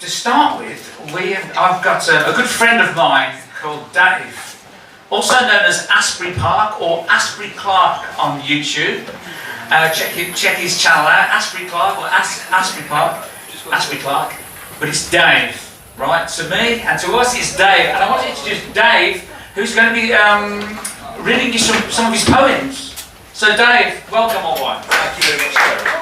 to start with, I've got a good friend of mine called Dave, also known as Asbury Park or Asbury Clarke on YouTube. Check his channel out, Asbury Clarke or Asbury Park, Asbury Clarke, but it's Dave, right? To me and to us it's Dave, and I want to introduce Dave, who's going to be reading you some of his poems. So Dave, welcome all one. Thank you very much, sir.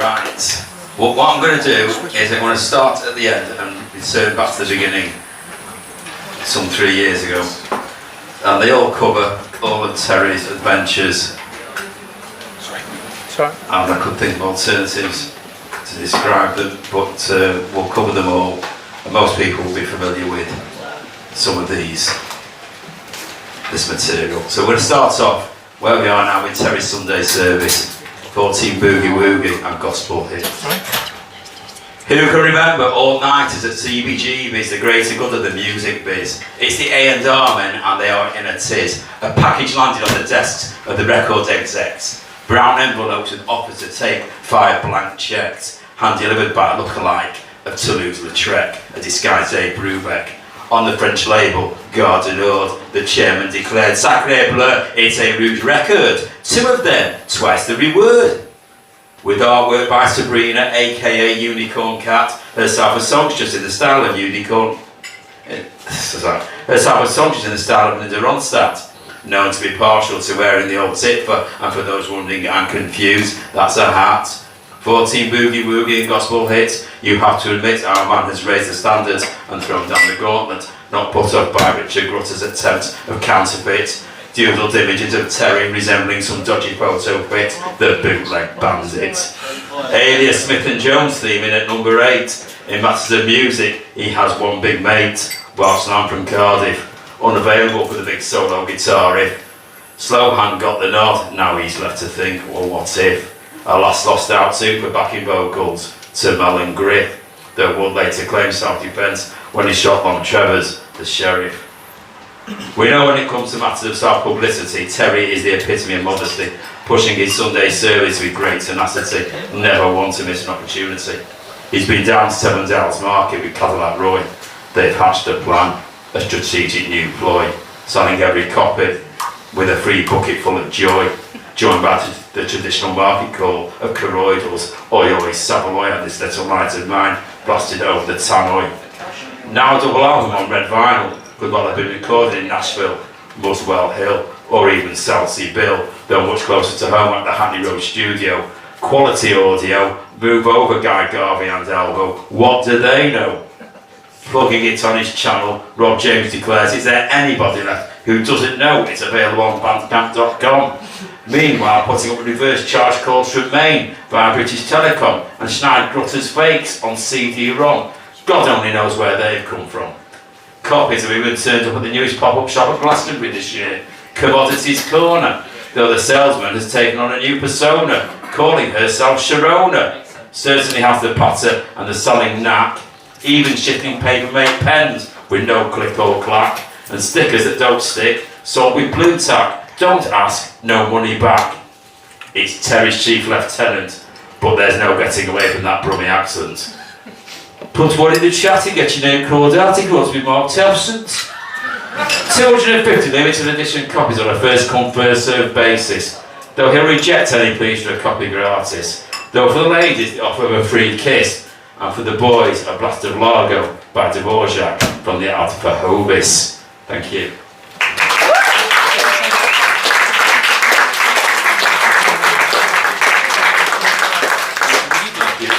Right. Well, what I'm going to do is I'm going to start at the end and return back to the beginning some 3 years ago. And they all cover all of Terry's adventures. Sorry. And I could think of alternatives to describe them, but we'll cover them all. And most people will be familiar with some of this material. So we're going to start off where we are now with Terry's Sunday service. 14 Boogie Woogie and Gospel Hits. Who can remember all nighters at CBGB's, the greater good of the music biz? It's the A&R men and they are in a tiz. A package landed on the desks of the record execs. Brown envelopes and offers to take 5 blank checks. Hand delivered by a lookalike of Toulouse-Lautrec, a disguised Abe Brubeck. On the French label, Garde du Nord, the chairman declared, Sacré Bleu, it's a Rouge record. 2 of them, twice the reward. With artwork by Sabrina, aka Unicorn Cat, herself a songstress in the style of Unicorn. Herself a songstress in the style of Linda Ronstadt. Known to be partial to wearing the old titfer, and for those wondering and confused, that's a hat. 14 Boogie Woogie and Gospel Hits, you have to admit our man has raised the standards and thrown down the gauntlet, not put up by Richard Grutter's attempt of counterfeit. Doodled images of Terry resembling some dodgy photo fit, the bootleg bandit. Alias Smith and Jones theming at number 8. In matters of music, he has one big mate, whilst I'm from Cardiff, unavailable for the big solo guitar riff. Slowhand got the nod, now he's left to think, well what if? A last lost out too for backing vocals to Mel and Griff, though Wood later claimed self-defence when he shot Long Trevor's, the sheriff. We know when it comes to matters of self-publicity, Terry is the epitome of modesty, pushing his Sunday service with great tenacity, never one to miss an opportunity. He's been down to Sevendale's Market with Cadillac Roy. They've hatched a plan, a strategic new ploy, selling every copy with a free bucket full of joy, joined by the traditional market call of Corroidals, Oi Oi Savoy and this little light of mine, blasted over the tannoy. Now a double album on red vinyl could well have been recorded in Nashville, Muswell Hill, or even Southsea Bill, though much closer to home at the Hackney Road studio. Quality audio, move over Guy Garvey and Elbow, what do they know? Plugging it on his channel, Rob James declares, is there anybody left who doesn't know it's available on bandcamp.com? Meanwhile, putting up reverse charge calls from Maine via British Telecom and Schneid Grutter's fakes on CD-ROM. God only knows where they've come from. Copies have even turned up at the newest pop-up shop at Glastonbury this year, Commodities Corner, though the salesman has taken on a new persona, calling herself Sharona. Certainly has the patter and the selling knack, even shipping paper-made pens with no click or clack, and stickers that don't stick, sold with blue tack. Don't ask, no money back. It's Terry's chief lieutenant, but there's no getting away from that Brummie accent. Put one in the chat and get your name called out, it goes with marked absent. 250 limited edition copies on a first come first served basis, though he'll reject any pleas for a copy gratis. Though for the ladies, they offer a free kiss, and for the boys, a blast of Largo by Dvorak from the Alpha Hovis. Thank you.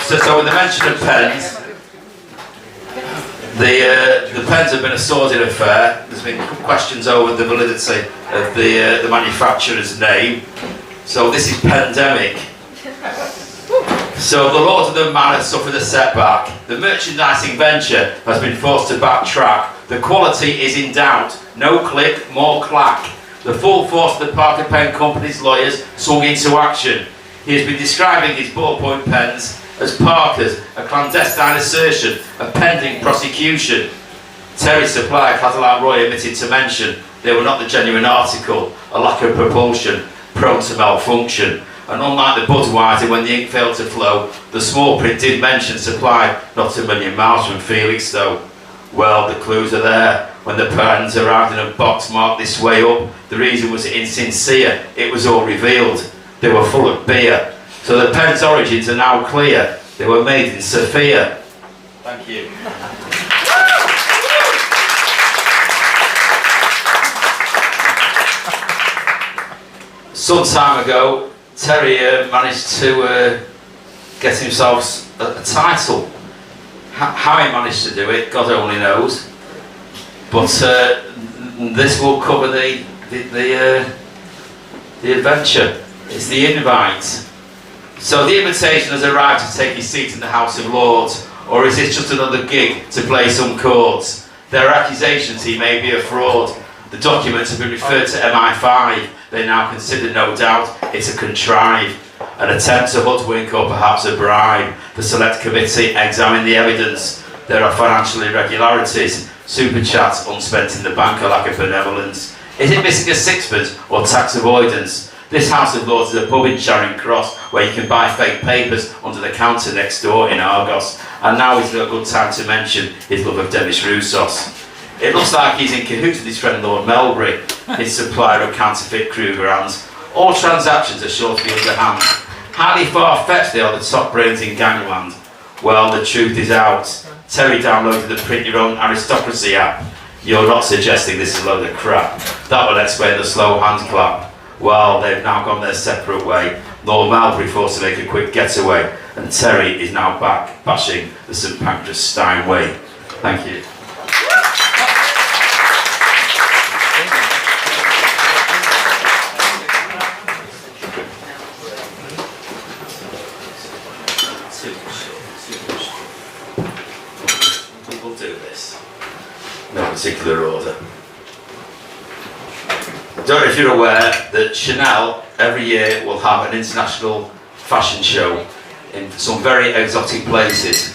So with the mention of pens, the pens have been a sordid affair. There's been questions over the validity of the manufacturer's name. So this is Pandemic. So the Lord of the Manor suffered a setback. The merchandising venture has been forced to backtrack. The quality is in doubt. No click, more clack. The full force of the Parker Pen Company's lawyers swung into action. He has been describing his ballpoint pens as Parker's, a clandestine assertion, a pending prosecution. Terry's supplier Cadillac Roy omitted to mention they were not the genuine article, a lack of propulsion, prone to malfunction. And unlike the Budweiser, when the ink failed to flow, the small print did mention supply not a million miles from Felixstowe. Well, the clues are there. When the pens arrived in a box marked this way up, the reason was insincere. It was all revealed. They were full of beer. So the pen's origins are now clear. They were made in Sophia. Thank you. Some time ago, Terry managed to get himself a title. How he managed to do it, God only knows. But this will cover the adventure. It's the invite. So the invitation has arrived to take your seat in the House of Lords, or is this just another gig to play some chords? There are accusations he may be a fraud. The documents have been referred to MI5. They now consider, no doubt, it's a contrive, an attempt to hoodwink or perhaps a bribe. The select committee examine the evidence. There are financial irregularities, super chats unspent in the bank, a lack of benevolence. Is it missing a sixpence or tax avoidance? This House of Lords is a pub in Charing Cross where you can buy fake papers under the counter next door in Argos. And now is a good time to mention his love of Demis Roussos. It looks like he's in cahoots with his friend Lord Melbury, his supplier of counterfeit Krugerrands. All transactions are sure to be underhand. Highly far-fetched they are, the top brains in gangland. Well, the truth is out. Terry downloaded the Print Your Own Aristocracy app. You're not suggesting this is a load of crap. That will explain the slow hand clap. Well, they've now gone their separate way. Lord Melbury forced to make a quick getaway, and Terry is now back bashing the St Pancras Steinway. Thank you. We'll do this. No particular order. I don't know if you're aware that Chanel every year will have an international fashion show in some very exotic places.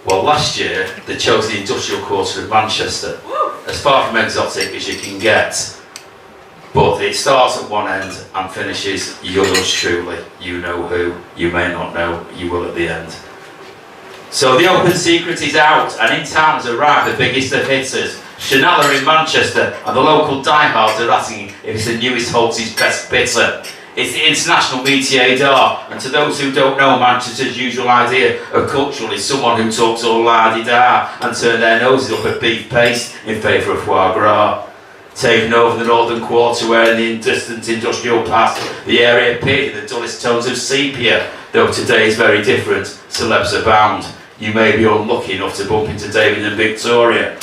Well, last year they chose the industrial quarter of Manchester, as far from exotic as you can get. But it starts at one end and finishes yours truly. You know who, you may not know, you will at the end. So the open secret is out, and in town has arrived the biggest of hitters. Chanel are in Manchester, and the local diehards are asking if it's the newest Holt's best bitter. It's the international métier d'art, and to those who don't know, Manchester's usual idea of cultural is someone who talks all la-di-da and turn their noses up at beef paste in favour of foie gras. Taking over the northern quarter where in the distant industrial past the area appeared in the dullest tones of sepia, though today is very different, celebs abound. You may be unlucky enough to bump into David and Victoria.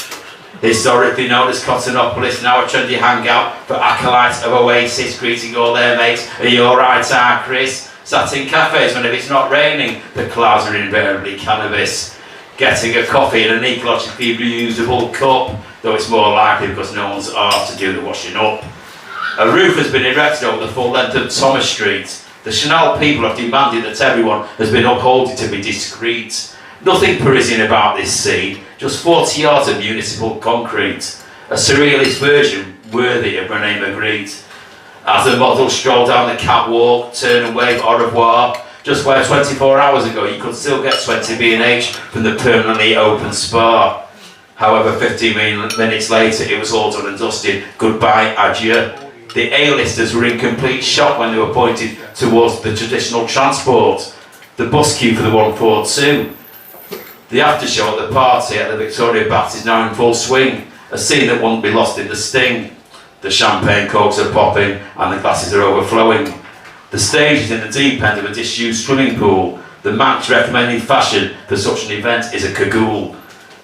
Historically known as Cottonopolis, now a trendy hangout for acolytes of Oasis, greeting all their mates. Are you alright, Chris? Sat in cafes when if it's not raining, the clouds are invariably cannabis. Getting a coffee in an ecologically reusable cup, though it's more likely because no one's asked to do the washing up. A roof has been erected over the full length of Thomas Street. The Chanel people have demanded that everyone has been upholding to be discreet. Nothing Parisian about this scene, just 40 yards of municipal concrete. A surrealist version worthy of René Magritte. As the models stroll down the catwalk, turn and wave au revoir, just where 24 hours ago you could still get 20 B&H from the permanently open spa. However, 15 minutes later it was all done and dusted. Goodbye, adieu. The A-listers were in complete shock when they were pointed towards the traditional transport. The bus queue for the 142. The aftershow at the party at the Victoria Baths is now in full swing, a scene that won't be lost in the sting. The champagne corks are popping and the glasses are overflowing. The stage is in the deep end of a disused swimming pool. The match recommending fashion for such an event is a cagoule.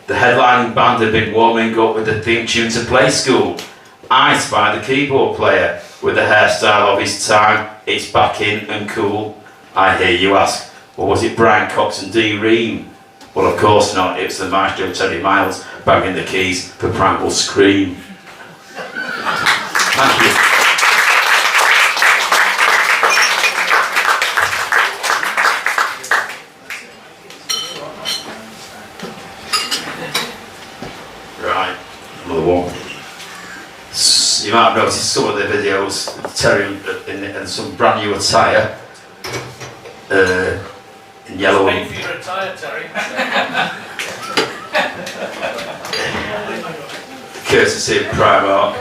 The headlining band have been warming up with the theme tune to Play School. I spy the keyboard player with the hairstyle of his time. It's back in and cool. I hear you ask, or was it Brian Cox and Dee Ream? Well, of course not. It's the maestro Teddy Miles banging the keys for Primal Scream. Thank you. Right, another one. You might have noticed some of the videos of Terry in some brand new attire. in yellow. Thank you for your attire, Terry. Courtesy of Primark.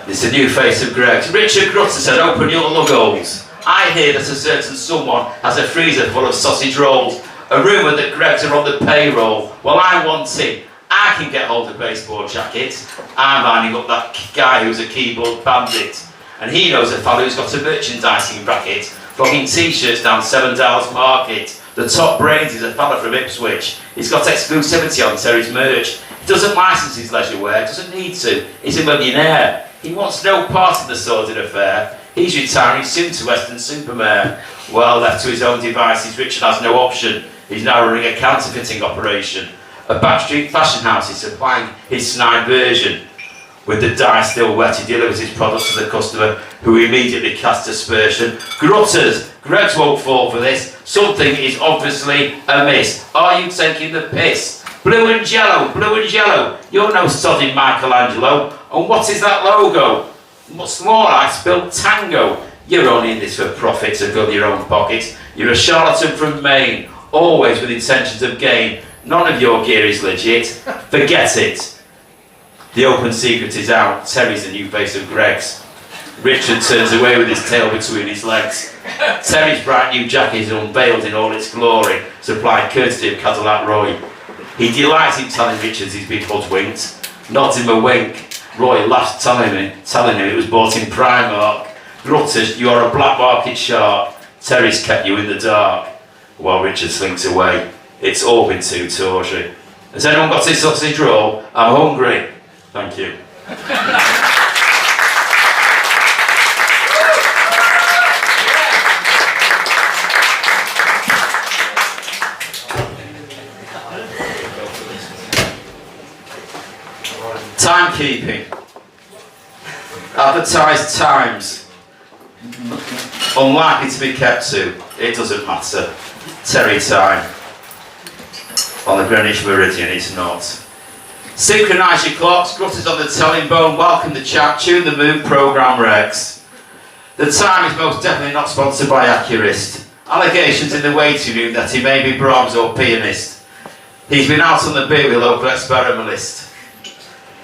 It's a new face of Greg's. Richard Grutter said, open your lug holes. I hear that a certain someone has a freezer full of sausage rolls. A rumour that Greg's are on the payroll. Well, I want him. I can get hold of baseball jackets. I'm lining up that guy who's a keyboard bandit. And he knows a fellow who's got a merchandising bracket, flogging t-shirts down Seven Dials Market. The top brains is a fella from Ipswich. He's got exclusivity on Terry's merch. He doesn't license his leisure wear, doesn't need to. He's a millionaire. He wants no part in the sordid affair. He's retiring soon to Weston-super-Mare. Well, left to his own devices, Richard has no option. He's now running a counterfeiting operation. A backstreet fashion house is supplying his snide version. With the dye still wet, he delivers his product to the customer, who immediately casts aspersion. Grutters, Greg's won't fall for this. Something is obviously amiss. Are you taking the piss? Blue and yellow. You're no sodding Michelangelo. And what is that logo? What's more, I spelled tango. You're only in this for profit to fill your own pocket. You're a charlatan from Maine, always with intentions of gain. None of your gear is legit. Forget it. The open secret is out. Terry's the new face of Greg's. Richard turns away with his tail between his legs. Terry's bright new jacket is unveiled in all its glory, supplied courtesy of Cadillac Roy. He delights in telling Richard he's been hoodwinked. Nods him a wink. Roy laughs, telling him it was bought in Primark. Grutters, you are a black market shark. Terry's kept you in the dark. While Richard slinks away. It's all been too tawdry. Has anyone got his sausage roll? I'm hungry. Thank you. Timekeeping. Advertised times. Unlikely to be kept to. It doesn't matter. Terry time. On the Greenwich Meridian, it's not. Synchronise your clocks, Grutters on the telling bone, welcome the chat, tune the moon, programme Rex. The time is most definitely not sponsored by Accurist. Allegations in the waiting room that he may be Brahms or pianist. He's been out on the beat with a local experimentalist.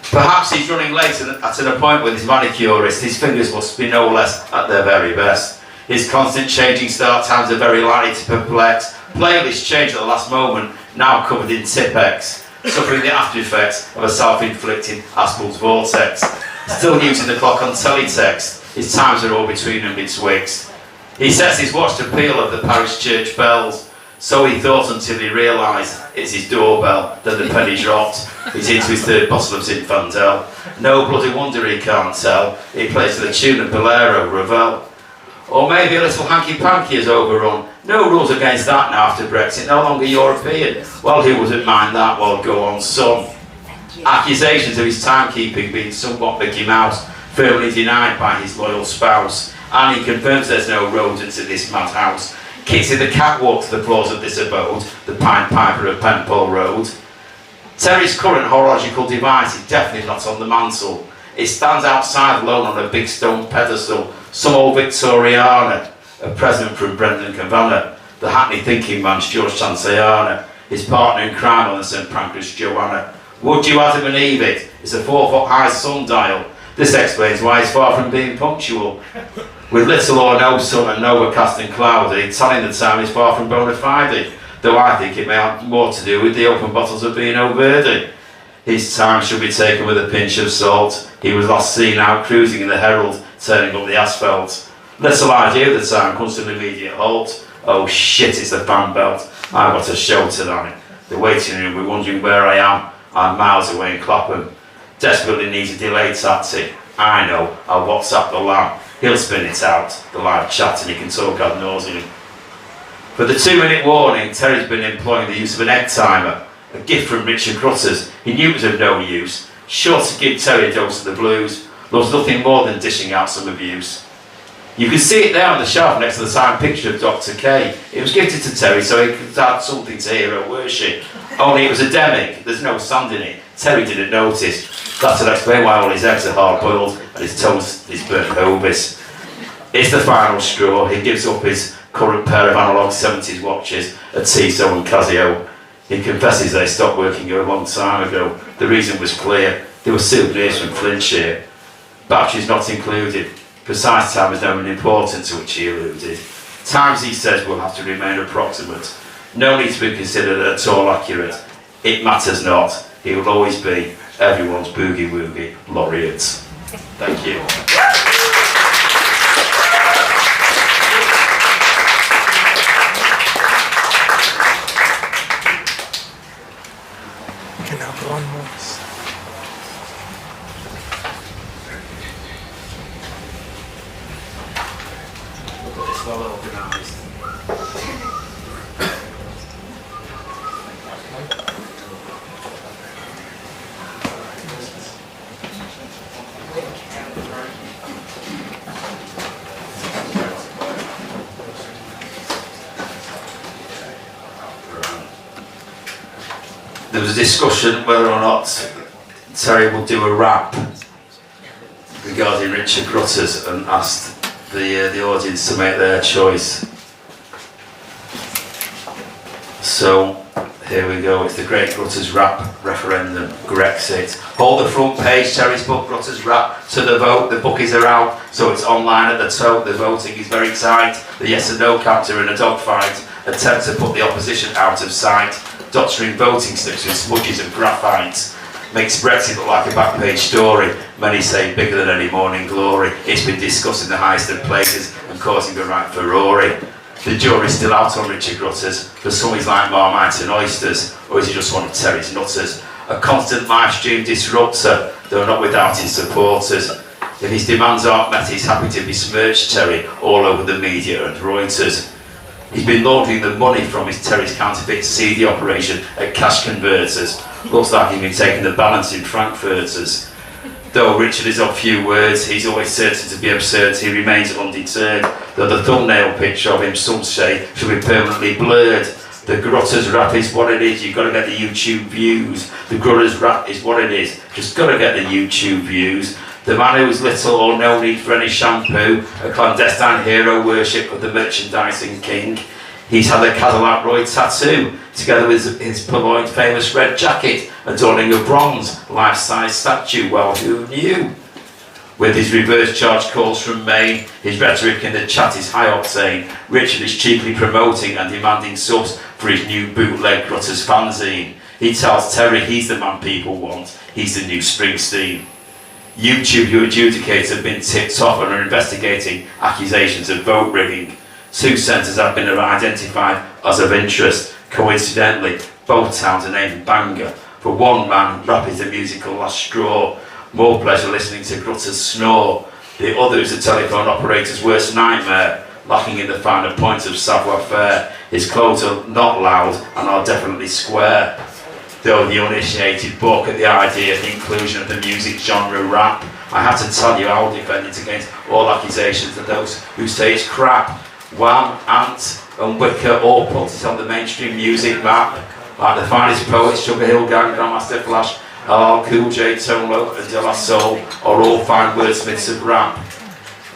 Perhaps he's running late at an appointment with his manicurist. His fingers must be no less at their very best. His constant changing start times are very likely to perplex. Playlists change at the last moment, now covered in Tipex, suffering the after effects of a self-inflicted Aspel's vortex. Still using the clock on teletext, his times are all between and betwixt. He sets his watch to peal of the parish church bells. So he thought until he realised it's his doorbell, then the penny dropped. He's into his third bottle of Zinfandel. No bloody wonder he can't tell. He plays to the tune of Bolero, Ravel. Or maybe a little hanky-panky has overrun. No rules against that now after Brexit, no longer European. Well, he wouldn't mind that, well, go on, son. Accusations of his timekeeping being somewhat Mickey Mouse, firmly denied by his loyal spouse. And he confirms there's no rodents in this madhouse. Kicks in the catwalk to the floors of this abode, the Pied Piper of Penpole Road. Terry's current horological device is definitely not on the mantle. It stands outside alone on a big stone pedestal, some old Victoriana, a present from Brendan Kavanagh, the Hackney thinking man's George Santayana, his partner in crime on the St Pancras Joanna. Would you Adam and Eve it? It's a 4-foot high sundial. This explains why he's far from being punctual. With little or no sun and overcast and cloudy, telling the time is far from bona fide, though I think it may have more to do with the open bottles of Vino Verde. His time should be taken with a pinch of salt. He was last seen out cruising in the Herald, turning up the asphalt. Little idea of the time comes to an immediate halt. Oh shit, it's the fan belt. I've got a show tonight. The waiting room will be wondering where I am. I'm miles away in Clapham. Desperately needs a delayed taxi. I know, I'll WhatsApp the lamb. He'll spin it out, the live chat, and he can talk ad nauseam. For the 2-minute warning, Terry's been employing the use of an egg timer, a gift from Richard Grutters. He knew it was of no use, sure to give Terry a dose of the blues, loves nothing more than dishing out some abuse. You can see it there on the shelf next to the signed picture of Dr. K. It was gifted to Terry so he could add something to hero worship. Only it was a demic, there's no sand in it. Terry didn't notice. That would explain why all his eggs are hard boiled and his toast is burnt obis. It's the final straw. He gives up his current pair of analog 70s watches, a Tissot and Casio. He confesses they stopped working a long time ago. The reason was clear. They were souvenirs from Flintshire. Batteries not included. Precise time is no important, to which he alluded. Times, he says, will have to remain approximate. No need to be considered at all accurate. It matters not. He will always be everyone's boogie-woogie laureate. Thank you. Can I have one more? Look at this, well organised. There was a discussion whether or not Terry will do a rap regarding Richard Grutters, and asked the audience to make their choice. So here we go. It's the Great Grutters Rap Referendum, Grexit. Hold the front page, Terry's book, Grutters Rap, to the vote. The bookies are out, so it's online at the toe. The voting is very tight. The yes and no camps are in a dogfight. Attempt to put the opposition out of sight. Doctoring voting slips with smudges and graphite. Makes Brexit look like a back page story. Many say bigger than any morning glory. It's been discussed in the highest of places and causing a right furore. The jury's still out on Richard Grutters. For some he's like Marmite and oysters, or is he just one of Terry's nutters? A constant live stream disruptor, though not without his supporters. If his demands aren't met, he's happy to besmirch Terry all over the media and Reuters. He's been laundering the money from his Terry's counterfeit CD operation at cash converters. Looks like he's been taking the balance in frankfurters. Though Richard is of few words, he's always certain to be absurd. He remains undeterred, though the thumbnail picture of him, some say, should be permanently blurred. The Grutters Rap is what it is, you've got to get the YouTube views. The Grutters Rap is what it is, just got to get the YouTube views. The man who's little or no need for any shampoo, a clandestine hero worship of the merchandising king. He's had a Cadillac Roy tattoo, together with his purloined famous red jacket, adorning a bronze, life-size statue. Well, who knew? With his reverse charge calls from Maine, his rhetoric in the chat is high octane. Richard is cheaply promoting and demanding subs for his new bootleg Grutters fanzine. He tells Terry he's the man people want, he's the new Springsteen. YouTube, who adjudicators have been tipped off and are investigating accusations of vote rigging. Two centres have been identified as of interest. Coincidentally, both towns are named Bangor. For one man, rap is the musical last straw. More pleasure listening to Grutters snore. The other is a telephone operator's worst nightmare, lacking in the finer points of savoir-faire. His clothes are not loud and are definitely square. Though the uninitiated balk at the idea of the inclusion of the music genre rap, I have to tell you I will defend it against all accusations of those who say it's crap. Wham, Ant and Wicker all put it on the mainstream music map, like the finest poets, Sugar Hill Gang, Grandmaster Flash, LL Cool J, Tone Loc and De La Soul are all fine wordsmiths of rap.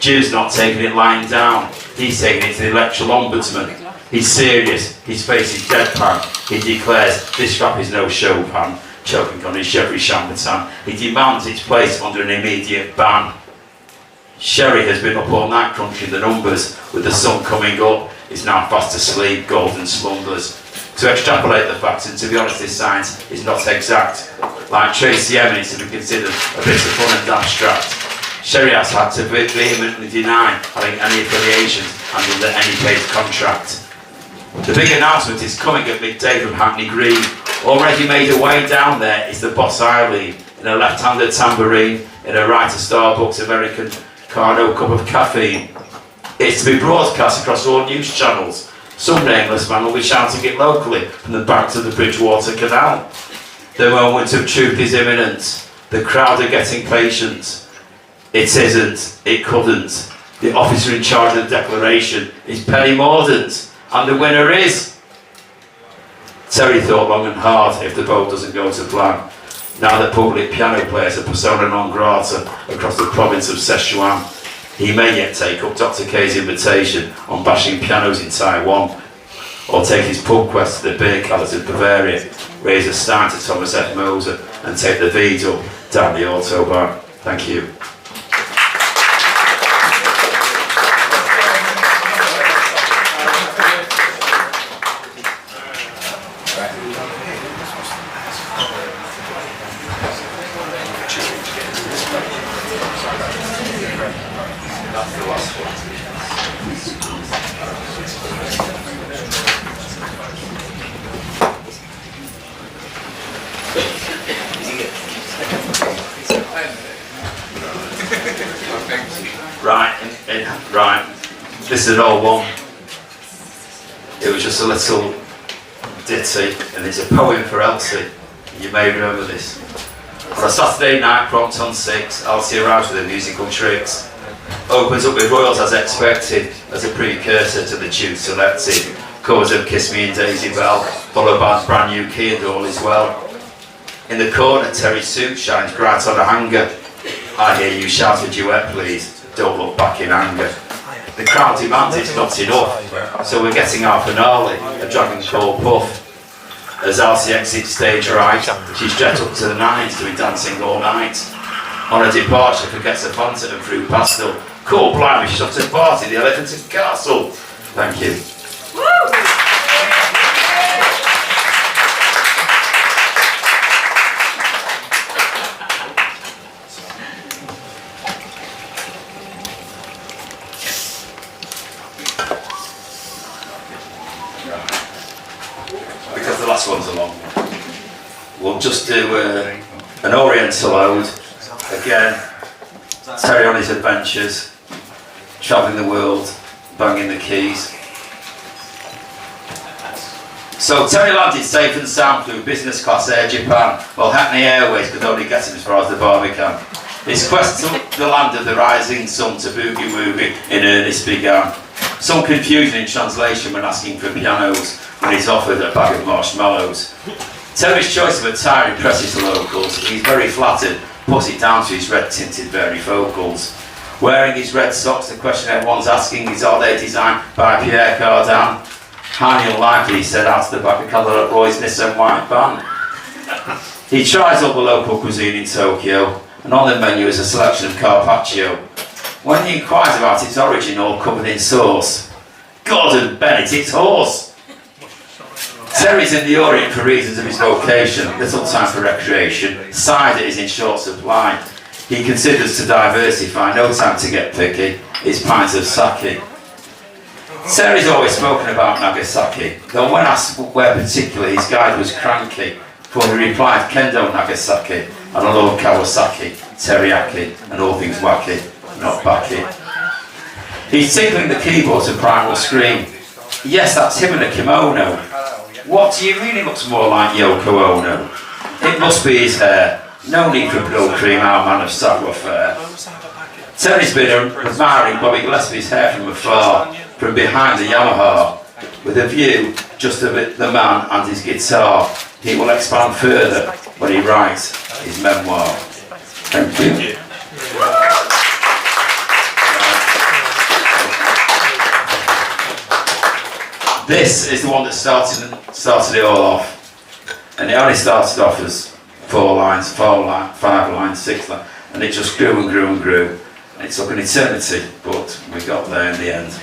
Jew's not taking it lying down, he's taking it to the electoral ombudsman. He's serious, his face is deadpan. He declares this rap is no showpan, choking on his Chevy Chambertin. He demands its place under an immediate ban. Sherry has been up all night crunching the numbers. With the sun coming up, it's now fast asleep, golden slumbers. To extrapolate the facts, and to be honest, this science is not exact. Like Tracy Eminence to be considered a bit of fun and abstract. Sherry has had to vehemently deny having any affiliations and under any paid contract. The big announcement is coming at midday from Hackney Green. Already made her way down there is the boss Eileen, in a left-handed tambourine, in a right a Starbucks American Carno cup of caffeine. It's to be broadcast across all news channels. Some nameless man will be shouting it locally from the banks of the Bridgewater Canal. The moment of truth is imminent. The crowd are getting patient. It isn't. It couldn't. The officer in charge of the declaration is Penny Mordaunt. And the winner is... Terry thought long and hard if the vote doesn't go to plan. Now that public piano players are persona non grata across the province of Sichuan. He may yet take up Dr. K's invitation on bashing pianos in Taiwan, or take his pub quest to the beer cellars in Bavaria, raise a stein to Thomas F. Moser, and take the V's up down the Autobahn. Thank you. Right, this is an old one. It was just a little ditty, and it's a poem for Elsie. You may remember this. On a Saturday night, prompt on 6, Elsie arrives with her musical tricks. Opens up with Royals as expected, as a precursor to the tune selected. Covers of Kiss Me and Daisy Bell, followed by Brand New Key and All Is Well. In the corner, Terry's suit shines bright on a hanger. I hear you shout a duet, please. Don't look back in anger. The crowd demands it's not enough, so we're getting our finale, a dragon called Puff. As Elsie exits stage right, she's dressed up to the nines to be dancing all night. On her departure, forgets a Fanta and fruit pastel. Cool, blimey, she's off to party, the Elephant and Castle. Thank you. Because the last one's a long one, we'll just do an Oriental ode. Again, Terry on his adventures, travelling the world, banging the keys. So Terry landed safe and sound through business class Air Japan, while Hackney Airways could only get him as far as the Barbican. His quest to the land of the rising sun to boogie woogie in earnest began. Some confusion in translation when asking for pianos when he's offered a bag of marshmallows. Terry's choice of attire impresses the locals. He's very flattered, puts it down to his red-tinted varifocals. Wearing his red socks, the question everyone's asking is, are they designed by Pierre Cardin? Highly unlikely, he said out of the back of Cadillac Roy's Nissan white van. He tries all the local cuisine in Tokyo, and on the menu is a selection of carpaccio. When he inquires about its origin, all covered in sauce, Gordon Bennett, it's horse! Terry's in the Orient for reasons of his vocation, little time for recreation, cider is in short supply. He considers to diversify, no time to get picky, it's pints of sake. Terry's always spoken about Nagasaki, though when asked where particularly, his guide was cranky, for he replied Kendo Nagasaki, and I love Kawasaki, teriyaki, and all things wacky, not backy. He's tickling the keyboard to primal scream. Yes, that's him in a kimono. What, do you really looks more like Yoko Ono? It must be his hair. No need for blow cream, our man of savoir-faire. Terry's been admiring Bobby Gillespie's hair from afar, from behind the Yamaha, with a view just of it, the man and his guitar. He will expand further when he writes his memoir. Thank you. This is the one that started it all off, and it only started off as 4 lines, 5 lines, 6 lines, and it just grew and grew and grew. And it took an eternity, but we got there in the end.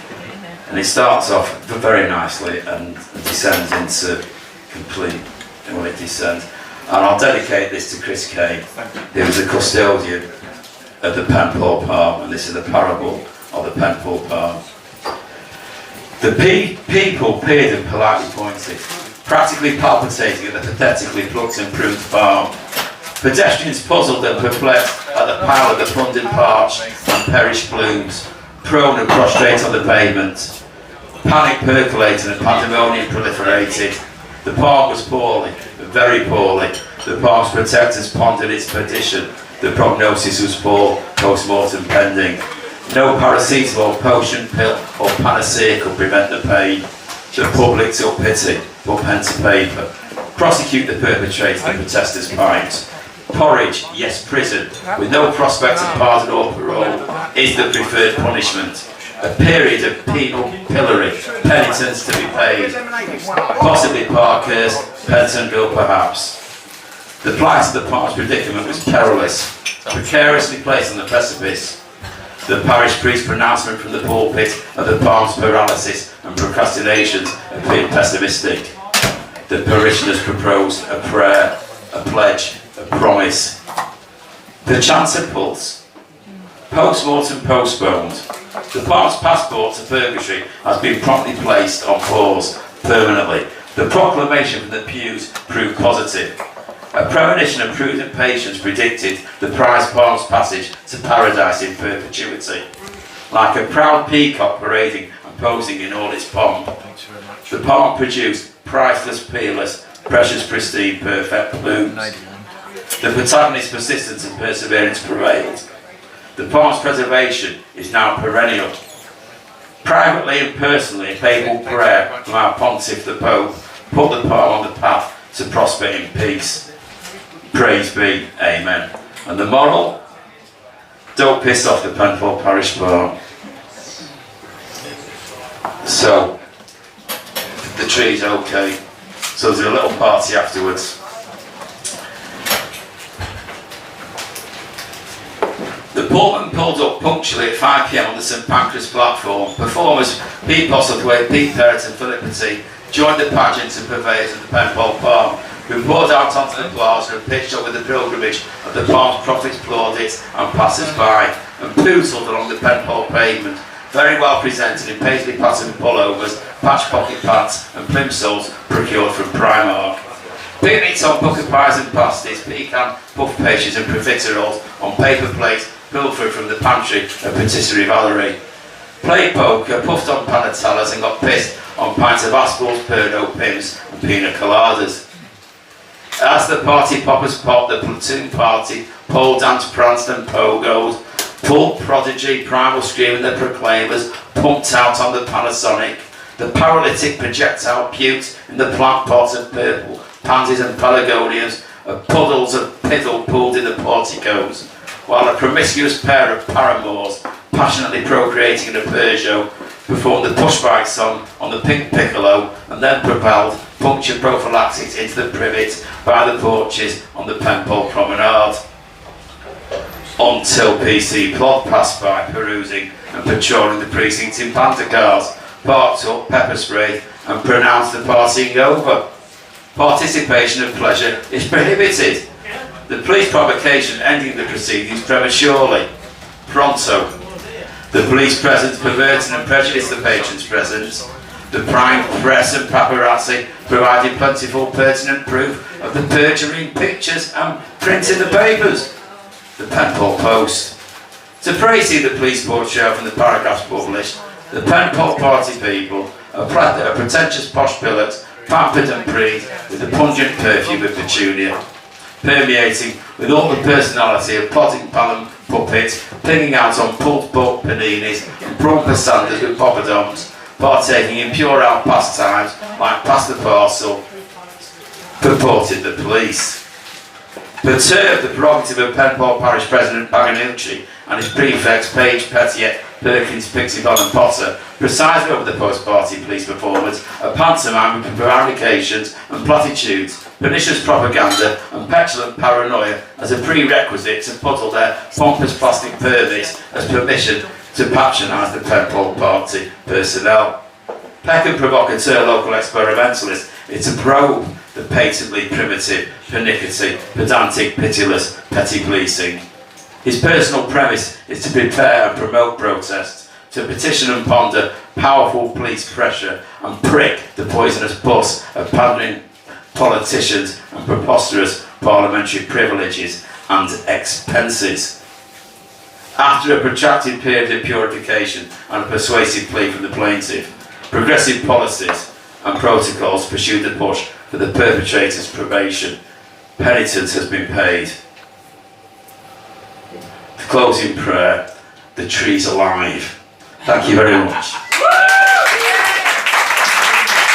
And it starts off very nicely and descends into complete, well, it descends. And I'll dedicate this to Chris Kay, who was the custodian of the Penpole Palm, and this is the parable of the Penpole Palm. The people peered and politely pointed, practically palpitating at the pathetically plucked and pruned palm. Pedestrians puzzled and perplexed at the pile of the funded parched and perished blooms, prone and prostrate on the pavement. Panic percolated and pandemonium proliferated. The palm was poorly, very poorly. The palm's protectors pondered its perdition. The prognosis was poor, post-mortem pending. No paracetamol, potion, pill or panacea could prevent the pain. The public took pity, put pen to paper. Prosecute the perpetrator, the protesters' pipes. Porridge, yes prison, with no prospect of pardon or parole, is the preferred punishment. A period of penal pillory, penitence to be paid, possibly Parkhurst, Pentonville perhaps. The plight of the Park's predicament was perilous, precariously placed on the precipice. The parish priest's pronouncement from the pulpit of the Palm's paralysis and procrastinations appeared pessimistic. The parishioners proposed a prayer, a pledge, a promise. Perchance a pulse. Post-mortem postponed. The Palm's passport to purgatory has been promptly placed on pause, permanently. The proclamation from the pews proved positive. A premonition of prudent patience predicted the prize Palm's passage to paradise in perpetuity. Like a proud peacock parading and posing in all its pomp, the Palm produced priceless, peerless, precious, pristine, perfect plumes. The protagonist's persistence and perseverance prevailed. The Palm's preservation is now perennial. Privately and personally, a papal prayer from our Pontiff the Pope put the Palm on the path to prosper in peace. Praise be, amen. And the moral? Don't piss off the Penfold Parish Palm. So, the tree's okay. So there's a little party afterwards. The Portman pulled up punctually at 5 p.m. on the St Pancras platform. Performers Pete Postlethwaite, Pete Perrott and Philippity joined the pageant and purveyors of the Penfold Palm, who poured out onto the plaza and pitched up with the pilgrimage of the Palm's prophets, plaudits and passers-by, and pootled along the Penfold pavement, very well presented in paisley pattern pullovers, patch pocket pants and plimsolls procured from Primark. Picnics on bucket pies and pasties, pecan, puff pastries and profiteroles on paper plates pilfered from the pantry of Patisserie Valerie. Played poker, puffed on panatellas and got pissed on pints of Aspel's Pernod Pims and pina coladas. As the party poppers popped, the platoon party pole dance, pranced and pogos, Pulp Prodigy, Primal Scream and the Proclaimers pumped out on the Panasonic. The paralytic projectile puked in the plant pots of purple pansies and pelargoniums, puddles of piddle pooled in the porticos, while a promiscuous pair of paramours, passionately procreating in a Peugeot, performed the pushbike song on the pink piccolo and then propelled puncture prophylactics into the privet by the porches on the Penfold Promenade. Until PC Plod passed by, perusing and patrolling the precinct in Panther cars, parked up, pepper sprayed and pronounced the partying over. Participation and pleasure is prohibited. The police provocation ending the proceedings prematurely. Pronto. The police presence perverted and prejudiced the patrons' presence. The prime press and paparazzi provided plentiful pertinent proof of the perjury in pictures and print in the papers. The Penfold Post. To praise the police portrait from the paragraphs published, the Penfold Party people, a pretentious posh billet, pampered and breathed with the pungent perfume of petunia, permeating with all the personality of plodding palm puppets, pinging out on pulled pork paninis and brumper sanders with poppadoms, partaking in pure out pastimes like pass the parcel, purported the police. Perturbed the prerogative of Penfold Parish President Paganucci and his prefects Page, Petiet, Perkins, Pixibon and Potter presided over the post-party police performance, a pantomime with prevarications and platitudes, pernicious propaganda and petulant paranoia as a prerequisite to puddle their pompous plastic permits as permission to patronise the Penfold Party personnel. Peck and provocateur local experimentalist, it's a probe the patently primitive, pernickety, pedantic, pitiless, petty policing. His personal premise is to prepare and promote protest, to petition and ponder powerful police pressure and prick the poisonous bus of pandering politicians and preposterous parliamentary privileges and expenses. After a protracted period of purification and a persuasive plea from the plaintiff, progressive policies and protocols pursued the push for the perpetrator's probation. Penitence has been paid. The closing prayer, the tree's alive. Thank you very much.